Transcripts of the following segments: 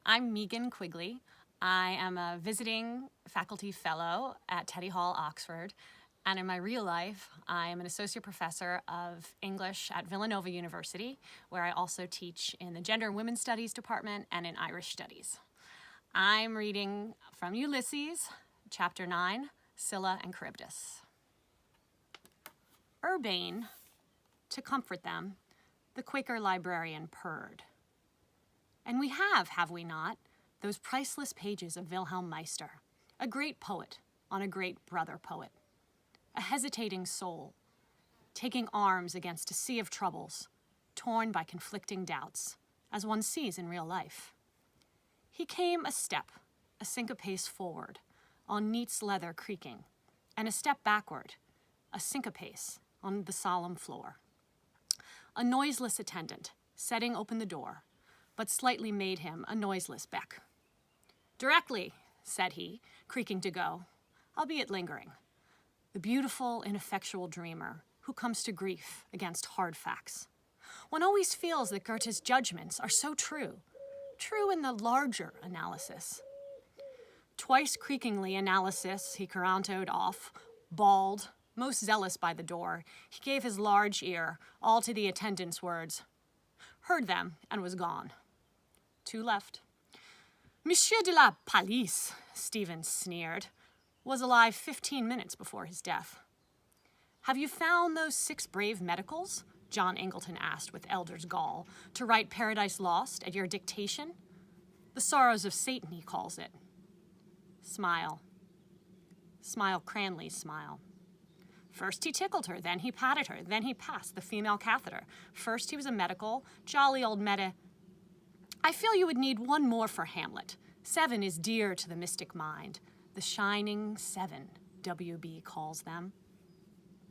I'm Megan Quigley. I am a visiting faculty fellow at Teddy Hall, Oxford. And in my real life, I am an associate professor of English at Villanova University, where I also teach in the Gender and Women's Studies department and in Irish Studies. I'm reading from Ulysses, chapter 9, Scylla and Charybdis. Urbane, to comfort them, the Quaker librarian purred. And we have we not, those priceless pages of Wilhelm Meister, a great poet on a great brother poet, a hesitating soul, taking arms against a sea of troubles, torn by conflicting doubts, as one sees in real life. He came a step, a syncopace forward, on Neat's leather creaking, and a step backward, a syncopace on the solemn floor. A noiseless attendant, setting open the door, but slightly made him a noiseless beck. "Directly," said he, creaking to go, albeit lingering. The beautiful, ineffectual dreamer who comes to grief against hard facts. One always feels that Goethe's judgments are so true in the larger analysis. Twice creakingly analysis he carantoed off, bawled, most zealous by the door. He gave his large ear, all to the attendant's words, heard them, and was gone. Two left. Monsieur de la Palisse, Stevens sneered, was alive 15 minutes before his death. "Have you found those 6 brave medicals?" John Ingleton asked with elder's gall, "to write Paradise Lost at your dictation? The sorrows of Satan, he calls it." Smile. Smile Cranley's smile. First he tickled her, then he patted her, then he passed the female catheter. First he was a medical, jolly old I feel you would need one more for Hamlet. 7 is dear to the mystic mind. The shining 7, W.B. calls them.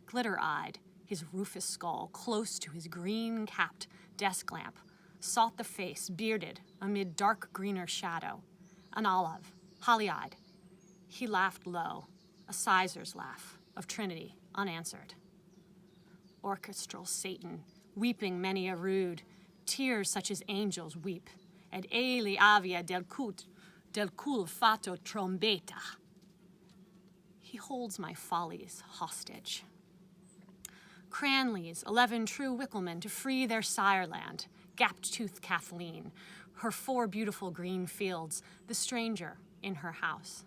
Glitter-eyed, his rufous skull close to his green-capped desk lamp, sought the face, bearded amid dark greener shadow. An olive, holly-eyed. He laughed low, a sizar's laugh, of Trinity, unanswered. Orchestral Satan, weeping many a rude, tears such as angels weep, ed eli avia del cul fato trombeta. He holds my follies hostage. Cranley's 11 true Wickelmen to free their sireland, gap-toothed Kathleen, her 4 beautiful green fields, the stranger in her house.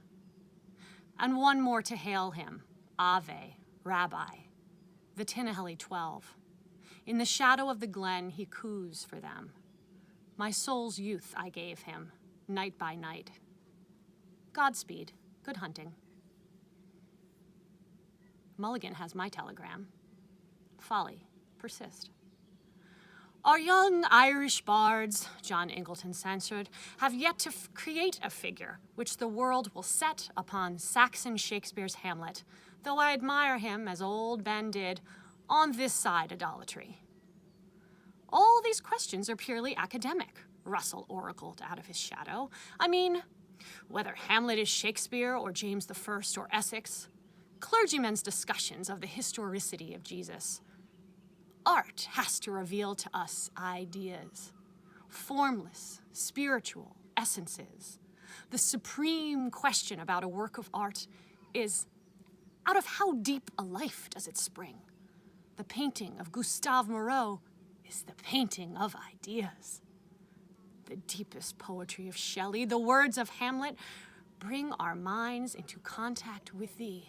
And one more to hail him, Ave, Rabbi, the Tinahely 12. In the shadow of the glen he coos for them. My soul's youth I gave him, night by night. Godspeed, good hunting. Mulligan has my telegram. Folly, persist. Our young Irish bards, John Ingleton censured, have yet to create a figure which the world will set upon Saxon Shakespeare's Hamlet, though I admire him, as old Ben did, on this side idolatry. All these questions are purely academic, Russell oracled out of his shadow. I mean, whether Hamlet is Shakespeare or James I or Essex, clergymen's discussions of the historicity of Jesus. Art has to reveal to us ideas, formless, spiritual essences. The supreme question about a work of art is, out of how deep a life does it spring? The painting of Gustave Moreau is the painting of ideas. The deepest poetry of Shelley, the words of Hamlet, bring our minds into contact with the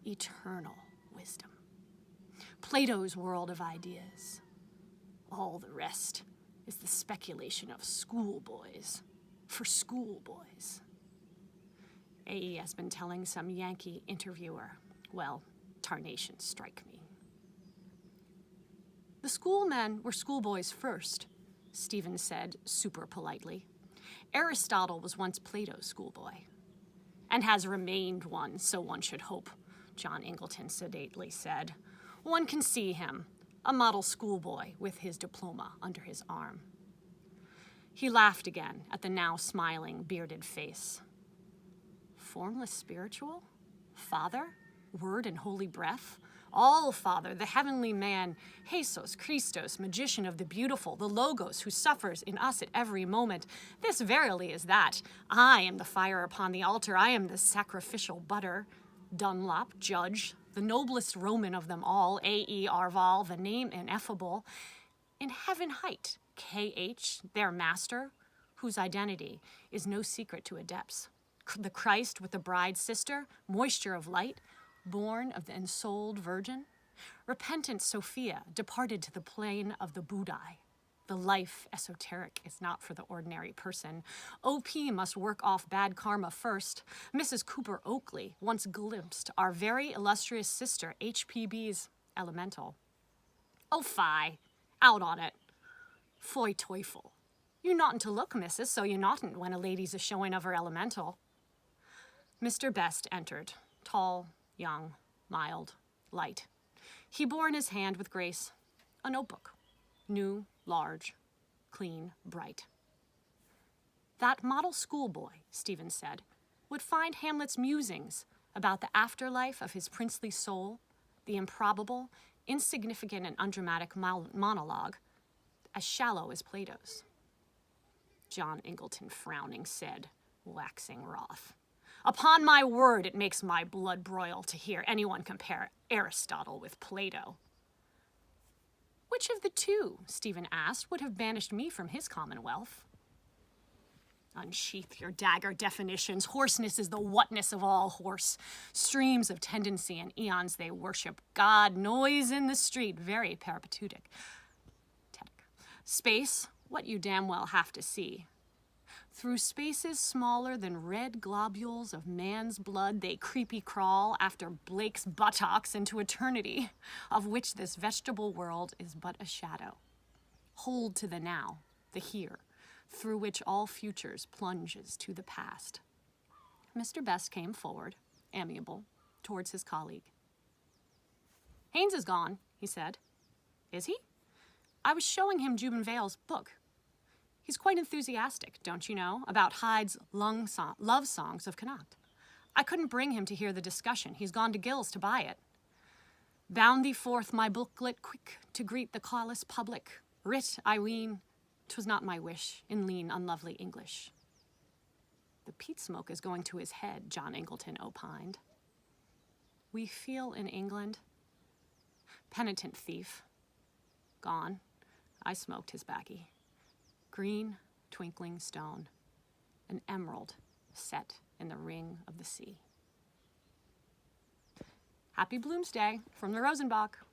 eternal wisdom. Plato's world of ideas. All the rest is the speculation of schoolboys for schoolboys. A.E. has been telling some Yankee interviewer, well, tarnation strike me. The schoolmen were schoolboys first, Stevens said super politely. Aristotle was once Plato's schoolboy, and has remained one, so one should hope, John Ingleton sedately said. One can see him, a model schoolboy with his diploma under his arm. He laughed again at the now smiling, bearded face. Formless spiritual? Father? Word and holy breath? All Father, the heavenly man, Jesus Christos, magician of the beautiful, the Logos who suffers in us at every moment. This verily is that. I am the fire upon the altar. I am the sacrificial butter. Dunlop, judge, the noblest Roman of them all, A.E. Arval, the name ineffable. In heaven height, K.H., their master, whose identity is no secret to adepts. The Christ with the bride's sister, moisture of light, born of the ensouled virgin. Repentant Sophia, departed to the plane of the Budai. The life esoteric is not for the ordinary person. O.P. must work off bad karma first. Mrs. Cooper Oakley once glimpsed our very illustrious sister, H.P.B.'s elemental. Oh, fie. Out on it. Foy Teufel. You noughtn't to look, missus, so you noughtn't when a lady's a showing of her elemental. Mr. Best entered, tall, young, mild, light. He bore in his hand with grace a notebook, new, large, clean, bright. That model schoolboy, Stephen said, would find Hamlet's musings about the afterlife of his princely soul, the improbable, insignificant and undramatic monologue, as shallow as Plato's. John Ingleton, frowning, said, waxing wroth, "Upon my word, it makes my blood broil to hear anyone compare Aristotle with Plato." Which of the two, Stephen asked, would have banished me from his commonwealth? Unsheath your dagger definitions. Hoarseness is the whatness of all horse. Streams of tendency and eons they worship. God, noise in the street, very peripateutic. Space, what you damn well have to see. Through spaces smaller than red globules of man's blood, they creepy crawl after Blake's buttocks into eternity, of which this vegetable world is but a shadow. Hold to the now, the here, through which all futures plunges to the past. Mr. Best came forward, amiable, towards his colleague. Haynes is gone, he said. Is he? I was showing him Jubenvale's book. He's quite enthusiastic, don't you know, about Hyde's love songs of Connacht. I couldn't bring him to hear the discussion. He's gone to Gill's to buy it. Bound thee forth, my booklet, quick, to greet the cawless public. Writ, I ween, 'twas not my wish, in lean, unlovely English. The peat smoke is going to his head, John Ingleton opined. We feel in England. Penitent thief. Gone. I smoked his baccy. Green, twinkling stone. An emerald set in the ring of the sea. Happy Bloomsday from the Rosenbach.